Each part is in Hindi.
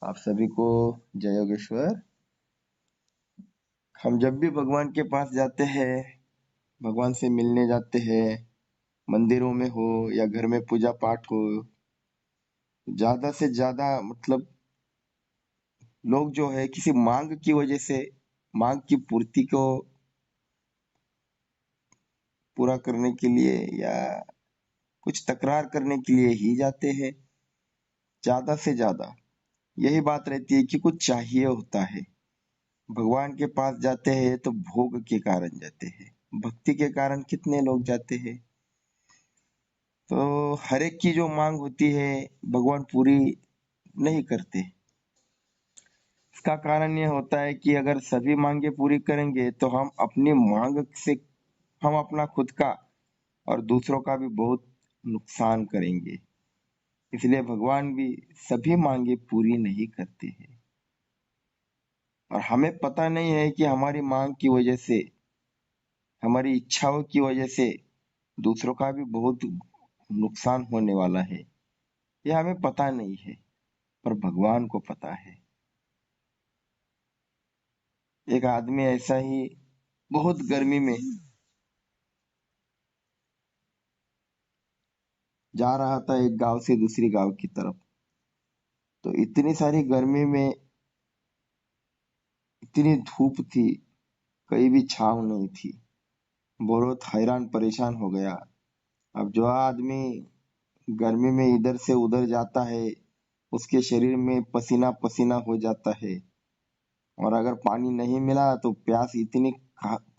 आप सभी को जय योगेश्वर। हम जब भी भगवान के पास जाते हैं, भगवान से मिलने जाते हैं, मंदिरों में हो या घर में पूजा पाठ हो, ज्यादा से ज्यादा मतलब लोग जो है किसी मांग की वजह से, मांग की पूर्ति को पूरा करने के लिए या कुछ तकरार करने के लिए ही जाते हैं। ज्यादा से ज्यादा यही बात रहती है कि कुछ चाहिए होता है। भगवान के पास जाते हैं तो भोग के कारण जाते हैं, भक्ति के कारण कितने लोग जाते हैं। तो हर एक की जो मांग होती है भगवान पूरी नहीं करते। इसका कारण ये होता है कि अगर सभी मांगे पूरी करेंगे तो हम अपनी मांग से हम अपना खुद का और दूसरों का भी बहुत नुकसान करेंगे। इसलिए भगवान भी सभी मांगे पूरी नहीं करते हैं। और हमें पता नहीं है कि हमारी मांग की वजह से, हमारी इच्छाओं की वजह से दूसरों का भी बहुत नुकसान होने वाला है। यह हमें पता नहीं है, पर भगवान को पता है। एक आदमी ऐसा ही बहुत गर्मी में जा रहा था एक गांव से दूसरी गांव की तरफ। तो इतनी सारी गर्मी में, इतनी धूप थी, कहीं भी छांव नहीं थी। बहुत हैरान परेशान हो गया। अब जो आदमी गर्मी में इधर से उधर जाता है, उसके शरीर में पसीना पसीना हो जाता है। और अगर पानी नहीं मिला तो प्यास इतनी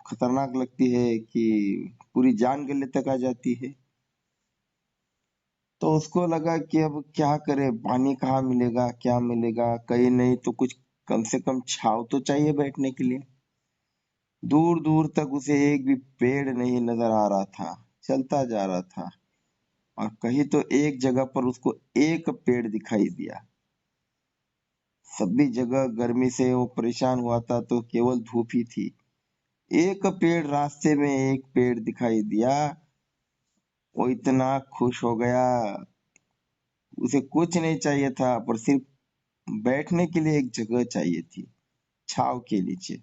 खतरनाक लगती है कि पूरी जान गले तक आ जाती है। तो उसको लगा कि अब क्या करे, पानी कहाँ मिलेगा, क्या मिलेगा, कहीं नहीं तो कुछ कम से कम छाव तो चाहिए बैठने के लिए। दूर दूर तक उसे एक भी पेड़ नहीं नजर आ रहा था। चलता जा रहा था और कहीं तो एक जगह पर उसको एक पेड़ दिखाई दिया। सभी जगह गर्मी से वो परेशान हुआ था तो केवल धूप ही थी। एक पेड़, रास्ते में एक पेड़ दिखाई दिया। वो इतना खुश हो गया। उसे कुछ नहीं चाहिए था, पर सिर्फ बैठने के लिए एक जगह चाहिए थी, छाव के नीचे।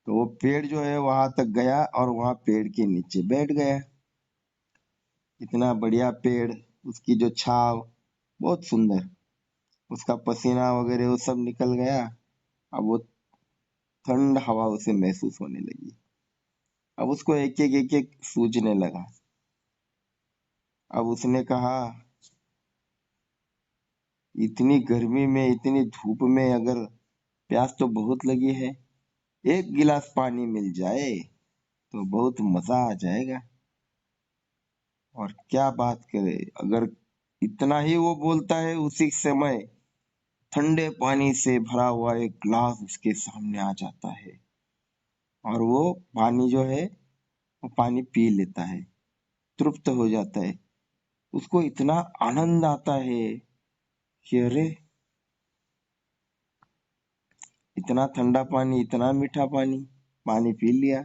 तो वो पेड़ जो है वहां तक गया और वहां पेड़ के नीचे बैठ गया। इतना बढ़िया पेड़, उसकी जो छाव बहुत सुंदर, उसका पसीना वगैरह वो सब निकल गया। अब वो ठंड हवा उसे महसूस होने लगी। अब उसको एक एक सूझने लगा। अब उसने कहा, इतनी गर्मी में, इतनी धूप में अगर प्यास तो बहुत लगी है, एक गिलास पानी मिल जाए तो बहुत मजा आ जाएगा। और क्या बात करे, अगर इतना ही वो बोलता है, उसी समय ठंडे पानी से भरा हुआ एक ग्लास उसके सामने आ जाता है। और वो पानी जो है, वो पानी पी लेता है, तृप्त हो जाता है। उसको इतना आनंद आता है कि अरे, इतना ठंडा पानी, इतना मीठा पानी, पानी पी लिया।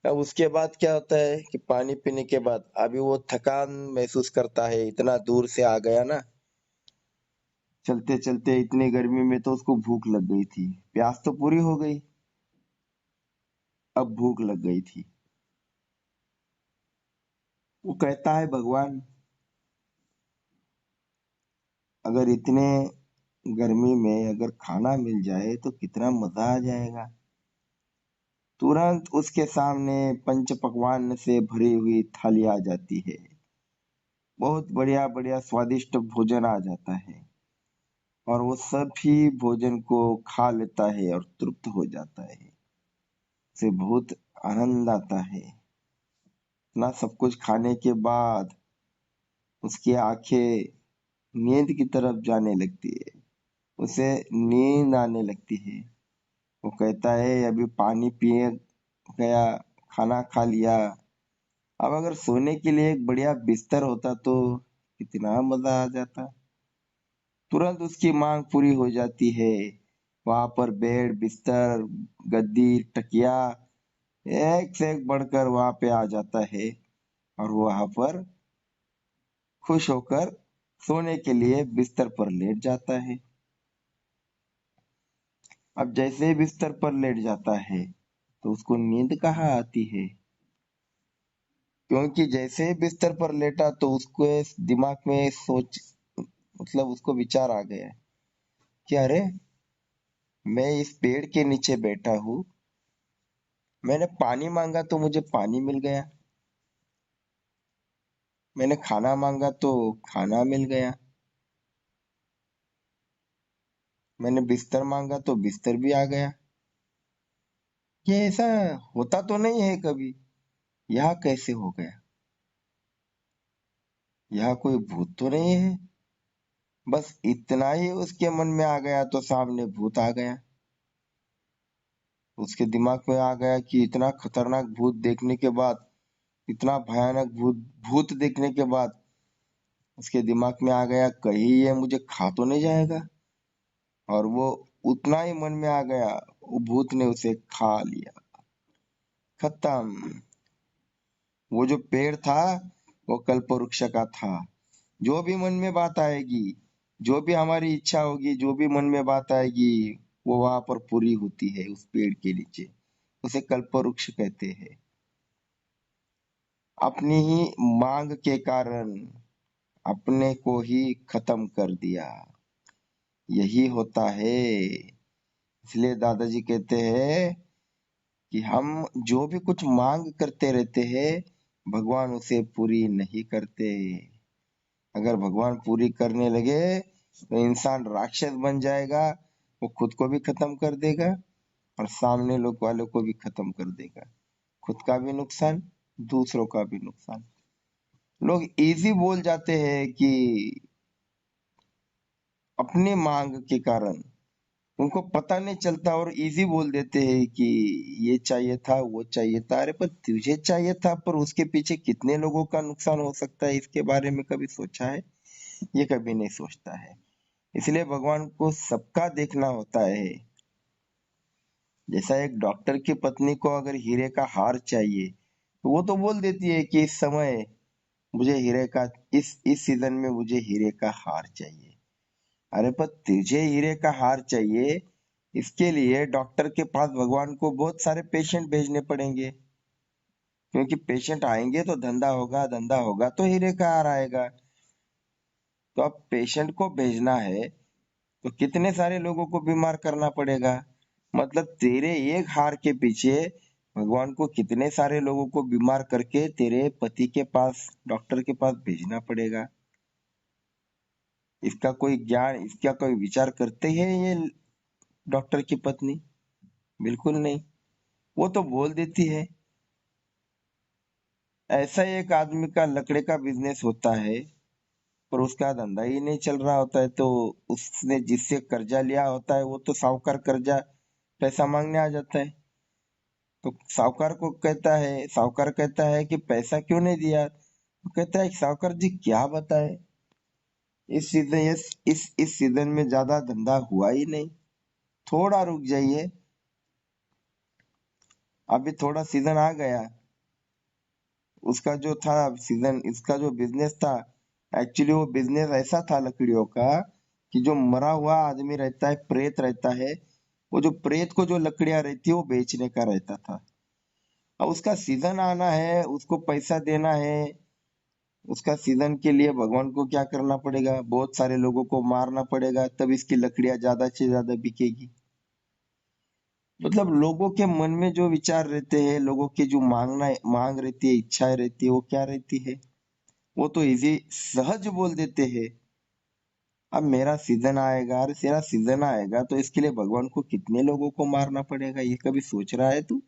अब उसके बाद क्या होता है कि पानी पीने के बाद अभी वो थकान महसूस करता है, इतना दूर से आ गया ना। चलते चलते इतनी गर्मी में तो उसको भूख लग गई थी। प्यास तो पूरी हो गई, अब भूख लग गई थी। वो कहता है, भगवान अगर इतने गर्मी में अगर खाना मिल जाए तो कितना मजा आ जाएगा। तुरंत उसके सामने पंच पकवान से भरी हुई थाली आ जाती है। बहुत बढ़िया बढ़िया स्वादिष्ट भोजन आ जाता है। और वो सभी भोजन को खा लेता है और तृप्त हो जाता है। उसे बहुत आनंद आता है। इतना सब कुछ खाने के बाद उसकी आंखें नींद की तरफ जाने लगती है। उसे नींद आने लगती है। वो कहता है, अभी पानी पिए गया, खाना खा लिया, अब अगर सोने के लिए एक बढ़िया बिस्तर होता तो कितना मजा आ जाता। तुरंत उसकी मांग पूरी हो जाती है। वहां पर बेड, बिस्तर, गद्दी, तकिया एक से एक बढ़कर वहां पे आ जाता है। और वहां पर खुश होकर सोने के लिए बिस्तर पर लेट जाता है। अब जैसे ही बिस्तर पर लेट जाता है तो उसको नींद कहाँ आती है, क्योंकि जैसे ही बिस्तर पर लेटा तो उसको दिमाग में सोच, मतलब उसको विचार आ गया कि अरे, मैं इस पेड़ के नीचे बैठा हूँ, मैंने पानी मांगा तो मुझे पानी मिल गया, मैंने खाना मांगा तो खाना मिल गया, मैंने बिस्तर मांगा तो बिस्तर भी आ गया। ये ऐसा होता तो नहीं है कभी, यह कैसे हो गया? यह कोई भूत तो नहीं है? बस इतना ही उसके मन में आ गया तो सामने भूत आ गया। उसके दिमाग में आ गया कि इतना खतरनाक भूत देखने के बाद, इतना भयानक भूत भूत देखने के बाद उसके दिमाग में आ गया कहीं ये मुझे खा तो नहीं जाएगा। और वो उतना ही मन में आ गया, वो भूत ने उसे खा लिया। खत्म। वो जो पेड़ था वो कल्पवृक्ष का था। जो भी मन में बात आएगी, जो भी हमारी इच्छा होगी, जो भी मन में बात आएगी, वो वहां पर पूरी होती है उस पेड़ के नीचे। उसे कल्पवृक्ष कहते हैं। अपनी ही मांग के कारण अपने को ही खत्म कर दिया। यही होता है। इसलिए दादाजी कहते हैं कि हम जो भी कुछ मांग करते रहते हैं, भगवान उसे पूरी नहीं करते। अगर भगवान पूरी करने लगे तो इंसान राक्षस बन जाएगा, वो खुद को भी खत्म कर देगा और सामने लोग वालों को भी खत्म कर देगा। खुद का भी नुकसान, दूसरों का भी नुकसान। लोग इजी बोल जाते हैं कि अपने मांग के कारण उनको पता नहीं चलता और इजी बोल देते हैं कि ये चाहिए था, वो चाहिए था। अरे पर तुझे चाहिए था, पर उसके पीछे कितने लोगों का नुकसान हो सकता है, इसके बारे में कभी सोचा है? ये कभी नहीं सोचता है। इसलिए भगवान को सबका देखना होता है। जैसा एक डॉक्टर की पत्नी को अगर हीरे का हार चाहिए तो वो तो बोल देती है कि इस समय मुझे हीरे का, इस सीजन में मुझे हीरे का हार चाहिए। अरे पर तुझे हीरे का हार चाहिए, इसके लिए डॉक्टर के पास भगवान को बहुत सारे पेशेंट भेजने पड़ेंगे, क्योंकि पेशेंट आएंगे तो धंधा होगा, धंधा होगा तो हीरे का हार आएगा। तो अब पेशेंट को भेजना है तो कितने सारे लोगों को बीमार करना पड़ेगा। मतलब तेरे एक हार के पीछे भगवान को कितने सारे लोगों को बीमार करके तेरे पति के पास, डॉक्टर के पास भेजना पड़ेगा। इसका कोई ज्ञान, इसका कोई विचार करते हैं ये डॉक्टर की पत्नी? बिल्कुल नहीं। वो तो बोल देती है। ऐसा एक आदमी का लकड़े का बिजनेस होता है, पर उसका धंधा ही नहीं चल रहा होता है, तो उसने जिससे कर्जा लिया होता है वो तो साहूकार कर्जा पैसा मांगने आ जाता है। तो साहूकार कहता है कि पैसा क्यों नहीं दिया? तो कहता है साहूकार जी क्या बताए, इस सीजन में ज्यादा धंधा हुआ ही नहीं, थोड़ा रुक जाइए, अभी थोड़ा सीजन आ गया। उसका जो था सीजन, इसका जो बिजनेस था, एक्चुअली वो बिजनेस ऐसा था लकड़ियों का कि जो मरा हुआ आदमी रहता है, प्रेत रहता है, वो जो प्रेत को जो लकड़ियां रहती है वो बेचने का रहता था। अब उसका सीजन आना है, उसको पैसा देना है। उसका सीजन के लिए भगवान को क्या करना पड़ेगा? बहुत सारे लोगों को मारना पड़ेगा, तब इसकी लकड़ियां ज्यादा से ज्यादा बिकेगी। मतलब लोगों के मन में जो विचार रहते हैं, लोगों की जो मांग रहती है, इच्छाएं रहती है, वो क्या रहती है? वो तो इजी सहज बोल देते हैं। अब मेरा सीजन आएगा, अरे तेरा सीजन आएगा तो इसके लिए भगवान को कितने लोगों को मारना पड़ेगा, ये कभी सोच रहा है तू?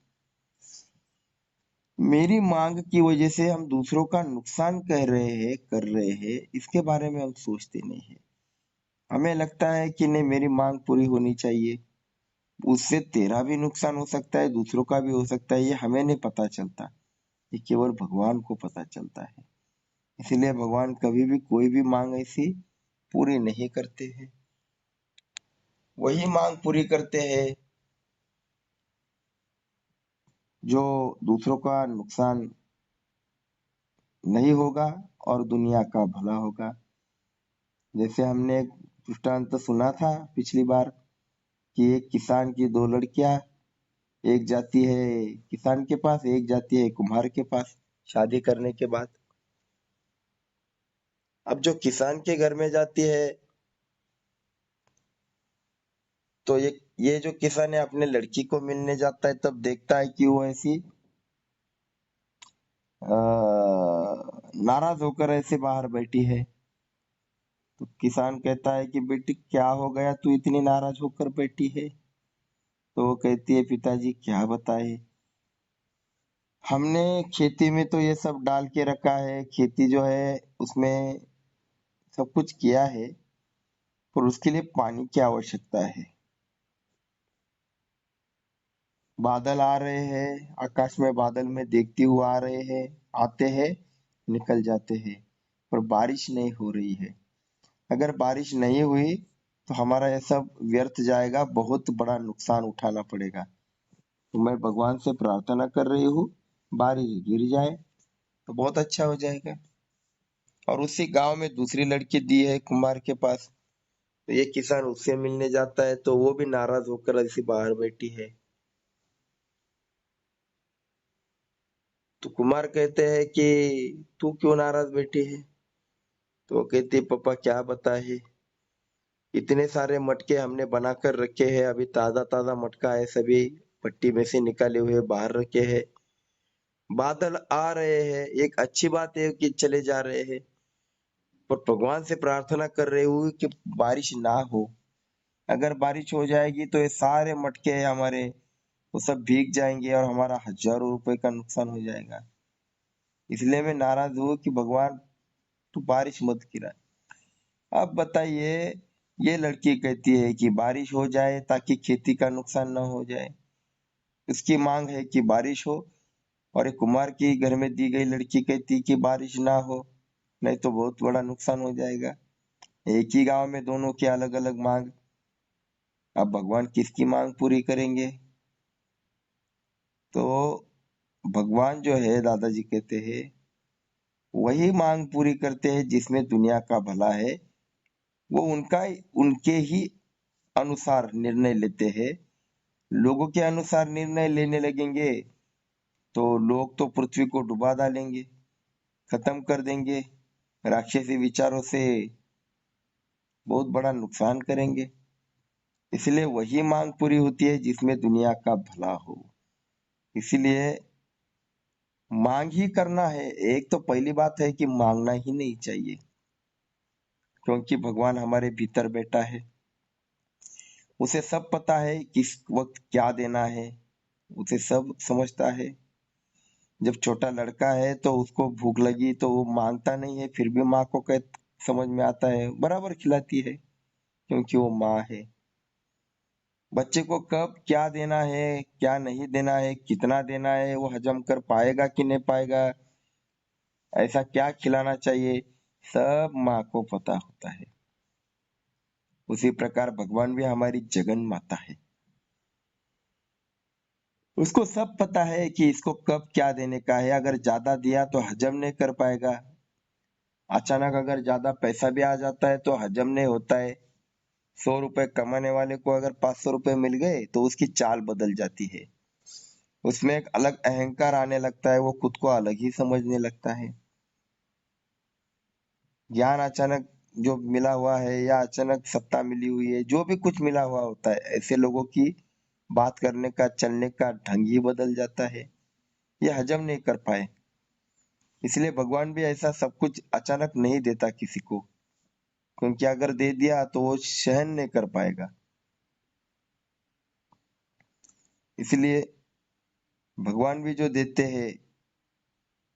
मेरी मांग की वजह से हम दूसरों का नुकसान कर रहे हैं, इसके बारे में हम सोचते नहीं है। हमें लगता है कि नहीं, मेरी मांग पूरी होनी चाहिए। उससे तेरा भी नुकसान हो सकता है, दूसरों का भी हो सकता है, ये हमें नहीं पता चलता। ये केवल भगवान को पता चलता है। इसलिए भगवान कभी भी कोई भी मांग ऐसी पूरी नहीं करते हैं। वही मांग पूरी करते हैं जो दूसरों का नुकसान नहीं होगा और दुनिया का भला होगा। जैसे हमने एक दृष्टांत तो सुना था पिछली बार कि एक किसान की दो लड़कियां, एक जाती है किसान के पास, एक जाती है कुम्हार के पास शादी करने के बाद। अब जो किसान के घर में जाती है तो ये जो किसान है अपने लड़की को मिलने जाता है, तब देखता है कि वो ऐसी नाराज होकर ऐसे बाहर बैठी है। तो किसान कहता है कि बेटी क्या हो गया, तू इतनी नाराज होकर बैठी है? तो वो कहती है पिताजी क्या बताए, हमने खेती में तो ये सब डाल के रखा है, खेती जो है उसमें सब कुछ किया है, पर उसके लिए पानी की आवश्यकता है। बादल आ रहे हैं, आकाश में बादल में देखती हुए आ रहे हैं, आते हैं निकल जाते हैं, पर बारिश नहीं हो रही है। अगर बारिश नहीं हुई तो हमारा ये सब व्यर्थ जाएगा, बहुत बड़ा नुकसान उठाना पड़ेगा। तो मैं भगवान से प्रार्थना कर रही हूँ बारिश गिर जाए तो बहुत अच्छा हो जाएगा। और उसी गांव में दूसरी लड़की दी है कुमार के पास, तो ये किसान उससे मिलने जाता है तो वो भी नाराज होकर ऐसी बाहर बैठी है। तो कुमार कहते हैं कि तू क्यों नाराज बैठी है? तो वो कहती है पापा क्या बताए, इतने सारे मटके हमने बनाकर रखे हैं, अभी ताजा ताजा मटका है, सभी भट्टी में से निकाले हुए बाहर रखे हैं। बादल आ रहे हैं, एक अच्छी बात है कि चले जा रहे हैं, पर भगवान से प्रार्थना कर रहे हुए कि बारिश ना हो। अगर बारिश हो जाएगी तो ये सारे मटके हैं हमारे, वो सब भीग जाएंगे और हमारा हजारों रुपए का नुकसान हो जाएगा। इसलिए मैं नाराज हूँ कि भगवान तू बारिश मत गिरा। अब बताइए, ये लड़की कहती है कि बारिश हो जाए ताकि खेती का नुकसान न हो जाए, उसकी मांग है कि बारिश हो। और एक कुमार की घर में दी गई लड़की कहती कि बारिश ना हो, नहीं तो बहुत बड़ा नुकसान हो जाएगा। एक ही गांव में दोनों की अलग अलग मांग, अब भगवान किसकी मांग पूरी करेंगे? तो भगवान जो है, दादाजी कहते हैं, वही मांग पूरी करते हैं जिसमें दुनिया का भला है। वो उनका उनके ही अनुसार निर्णय लेते हैं। लोगों के अनुसार निर्णय लेने लगेंगे तो लोग तो पृथ्वी को डुबा डालेंगे, खत्म कर देंगे, राक्षसी विचारों से बहुत बड़ा नुकसान करेंगे। इसलिए वही मांग पूरी होती है जिसमें दुनिया का भला हो। इसीलिए मांग ही करना है। एक तो पहली बात है कि मांगना ही नहीं चाहिए, क्योंकि भगवान हमारे भीतर बैठा है, उसे सब पता है किस वक्त क्या देना है, उसे सब समझता है। जब छोटा लड़का है तो उसको भूख लगी तो वो मांगता नहीं है, फिर भी माँ को समझ में आता है, बराबर खिलाती है, क्योंकि वो माँ है। बच्चे को कब क्या देना है, क्या नहीं देना है, कितना देना है, वो हजम कर पाएगा कि नहीं पाएगा, ऐसा क्या खिलाना चाहिए, सब माँ को पता होता है। उसी प्रकार भगवान भी हमारी जगन माता है, उसको सब पता है कि इसको कब क्या देने का है। अगर ज्यादा दिया तो हजम नहीं कर पाएगा, अचानक अगर ज्यादा पैसा भी आ जाता है तो हजम नहीं होता है। 100 रुपए कमाने वाले को अगर 500 रुपए मिल गए तो उसकी चाल बदल जाती है, उसमें एक अलग अहंकार आने लगता है, वो खुद को अलग ही समझने लगता है। ज्ञान अचानक जो मिला हुआ है या अचानक सत्ता मिली हुई है, जो भी कुछ मिला हुआ होता है, ऐसे लोगों की बात करने का चलने का ढंग ही बदल जाता है, ये हजम नहीं कर पाए। इसलिए भगवान भी ऐसा सब कुछ अचानक नहीं देता किसी को, क्योंकि अगर दे दिया तो वो सहन नहीं कर पाएगा। इसलिए भगवान भी जो देते हैं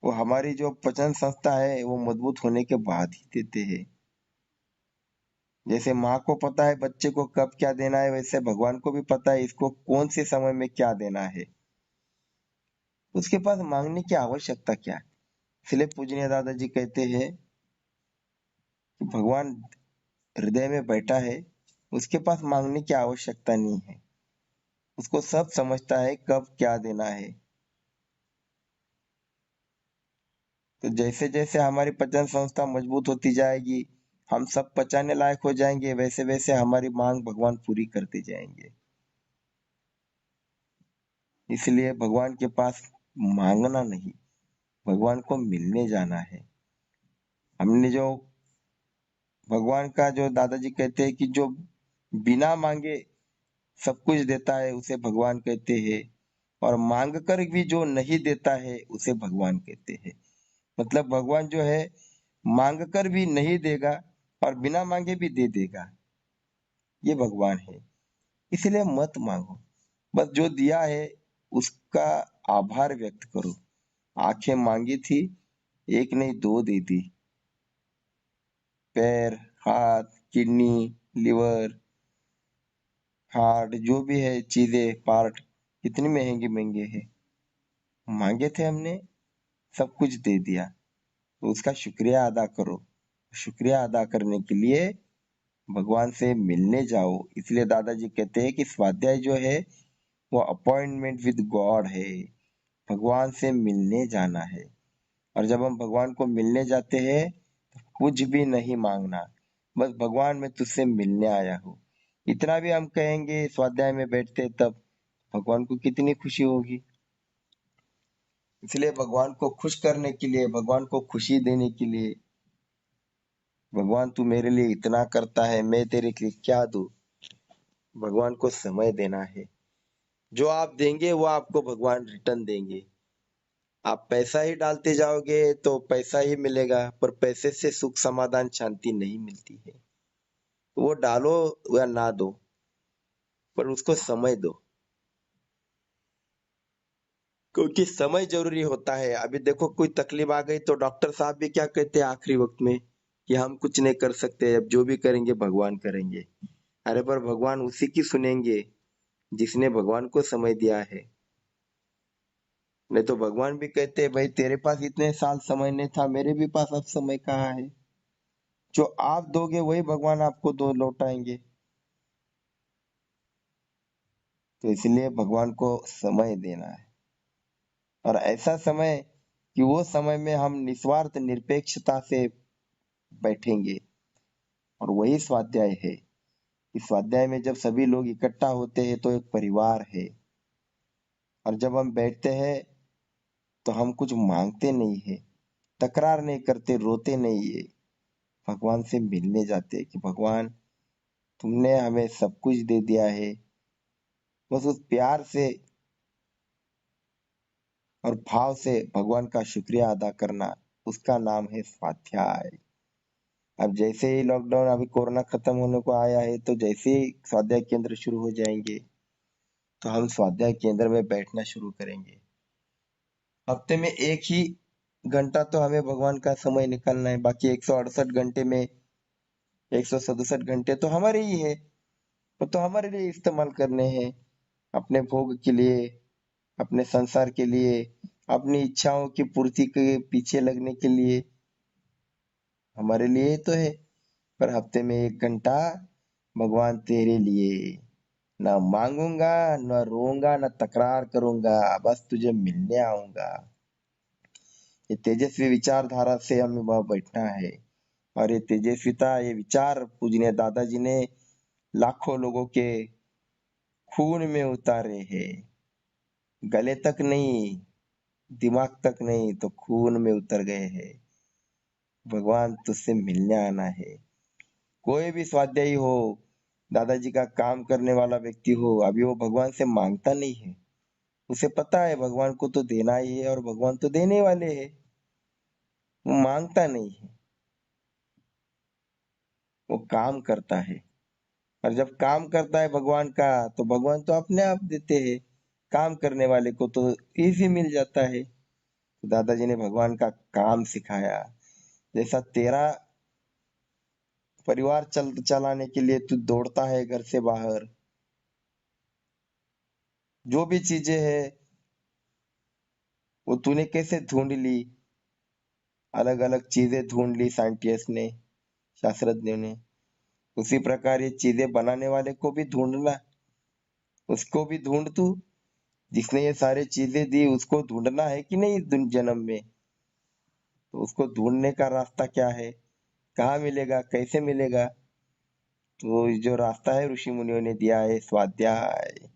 वो हमारी जो पचन संस्था है वो मजबूत होने के बाद ही देते हैं। जैसे माँ को पता है बच्चे को कब क्या देना है, वैसे भगवान को भी पता है इसको कौन से समय में क्या देना है। उसके पास मांगने की आवश्यकता क्या है? इसलिए पूजनीय दादाजी कहते हैं कि भगवान हृदय में बैठा है, उसके पास मांगने की आवश्यकता नहीं है, उसको सब समझता है कब क्या देना है। तो जैसे जैसे हमारी पचन संस्था मजबूत होती जाएगी, हम सब पचाने लायक हो जाएंगे, वैसे वैसे हमारी मांग भगवान पूरी करते जाएंगे। इसलिए भगवान के पास मांगना नहीं, भगवान को मिलने जाना है। हमने जो भगवान का जो दादाजी कहते हैं कि जो बिना मांगे सब कुछ देता है उसे भगवान कहते हैं, और मांग कर भी जो नहीं देता है उसे भगवान कहते हैं। मतलब भगवान जो है मांग कर भी नहीं देगा और बिना मांगे भी दे देगा, ये भगवान है। इसलिए मत मांगो, बस जो दिया है उसका आभार व्यक्त करो। आंखें मांगी थी, एक नहीं दो दे दी। पैर, हाथ, किडनी, लिवर, हार्ट, जो भी है चीजें, पार्ट कितनी महंगे महंगे है, मांगे थे हमने, सब कुछ दे दिया, तो उसका शुक्रिया अदा करो। शुक्रिया अदा करने के लिए भगवान से मिलने जाओ। इसलिए दादाजी कहते हैं कि स्वाध्याय जो है वो अपॉइंटमेंट विद गॉड है, भगवान से मिलने जाना है। और जब हम भगवान को मिलने जाते हैं तो कुछ भी नहीं मांगना, बस भगवान मैं तुझसे मिलने आया हूँ, इतना भी हम कहेंगे स्वाध्याय में बैठते तब भगवान को कितनी खुशी होगी। इसलिए भगवान को खुश करने के लिए, भगवान को खुशी देने के लिए, भगवान तू मेरे लिए इतना करता है, मैं तेरे लिए क्या दूं, भगवान को समय देना है। जो आप देंगे वो आपको भगवान रिटर्न देंगे। आप पैसा ही डालते जाओगे तो पैसा ही मिलेगा, पर पैसे से सुख समाधान शांति नहीं मिलती है। तो वो डालो या ना दो, पर उसको समय दो, क्योंकि समय जरूरी होता है। अभी देखो कोई तकलीफ आ गई तो डॉक्टर साहब भी क्या कहते हैं आखिरी वक्त में कि हम कुछ नहीं कर सकते, अब जो भी करेंगे भगवान करेंगे। अरे पर भगवान उसी की सुनेंगे जिसने भगवान को समय दिया है। नहीं तो भगवान भी कहते हैं भाई तेरे पास इतने साल समय नहीं था, मेरे भी पास अब समय कहाँ है। जो आप दोगे वही भगवान आपको दो लौटाएंगे। तो इसलिए भगवान को समय देना है, और ऐसा समय कि वो समय में हम निस्वार्थ निरपेक्षता से बैठेंगे। और वही स्वाध्याय है। इस स्वाध्याय में जब सभी लोग इकट्ठा होते हैं तो एक परिवार है। और जब हम बैठते हैं तो हम कुछ मांगते नहीं है, तकरार नहीं करते, रोते नहीं है, भगवान से मिलने जाते कि भगवान तुमने हमें सब कुछ दे दिया है। बस उस प्यार से और भाव से भगवान का शुक्रिया अदा करना, उसका नाम है स्वाध्याय। अब जैसे ही लॉकडाउन, अभी कोरोना खत्म होने को आया है, तो जैसे ही स्वाध्याय केंद्र शुरू हो जाएंगे तो हम स्वाध्याय केंद्र में बैठना शुरू करेंगे। हफ्ते में एक ही घंटा तो हमें भगवान का समय निकालना है, बाकी 168 घंटे में 167 घंटे तो हमारे ही है, वो तो हमारे लिए इस्तेमाल करने हैं, अपने भोग के लिए, अपने संसार के लिए, अपनी इच्छाओं की पूर्ति के पीछे लगने के लिए, हमारे लिए तो है। पर हफ्ते में 1 घंटा भगवान तेरे लिए, ना मांगूंगा, ना रोऊंगा, ना तकरार करूंगा, बस तुझे मिलने आऊंगा। ये तेजस्वी विचारधारा से हमें वहां बैठना है। और ये तेजस्विता, ये विचार पूजनीय दादाजी ने लाखों लोगों के खून में उतारे हैं। गले तक नहीं, दिमाग तक नहीं, तो खून में उतर गए हैं। भगवान तुझसे मिलने आना है। कोई भी स्वाध्यायी हो, दादाजी का काम करने वाला व्यक्ति हो, अभी वो भगवान से मांगता नहीं है। उसे पता है भगवान को तो देना ही है और भगवान तो देने वाले हैं। वो मांगता नहीं है, वो काम करता है। और जब काम करता है भगवान का तो भगवान तो अपने आप देते हैं। काम करने वाले को तो इजी मिल जाता है। तो दादाजी ने भगवान का काम सिखाया। जैसा तेरा परिवार चलाने के लिए तू दौड़ता है घर से बाहर, जो भी चीजें है वो तूने कैसे ढूंढ ली, अलग अलग चीजें ढूंढ ली साइंटिस्ट ने, शास्त्रज्ञों ने। उसी प्रकार ये चीजें बनाने वाले को भी ढूंढना, उसको भी ढूंढ तू, जिसने ये सारी चीजें दी उसको ढूंढना है कि नहीं जन्म में। तो उसको ढूंढने का रास्ता क्या है, कहाँ मिलेगा, कैसे मिलेगा? तो जो रास्ता है ऋषि मुनियों ने दिया है स्वाध्याय।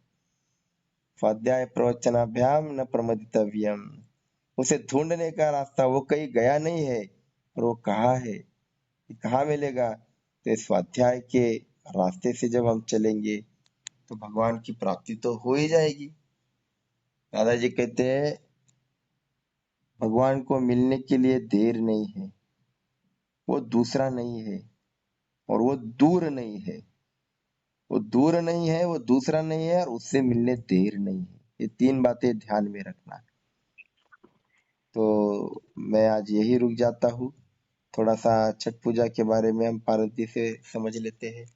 स्वाध्याय प्रवचनाभ्याम न प्रमदितव्यम। उसे ढूंढने का रास्ता, वो कहीं गया नहीं है और वो कहाँ है, ये कहाँ मिलेगा? तो इस स्वाध्याय के रास्ते से जब हम चलेंगे तो भगवान की प्राप्ति तो हो ही जाएगी। दादाजी कहते हैं भगवान को मिलने के लिए देर नहीं है, वो दूसरा नहीं है और वो दूर नहीं है। वो दूर नहीं है, वो दूसरा नहीं है और उससे मिलने देर नहीं है। ये तीन बातें ध्यान में रखना। तो मैं आज यही रुक जाता हूँ। थोड़ा सा छठ पूजा के बारे में हम पार्वती से समझ लेते हैं।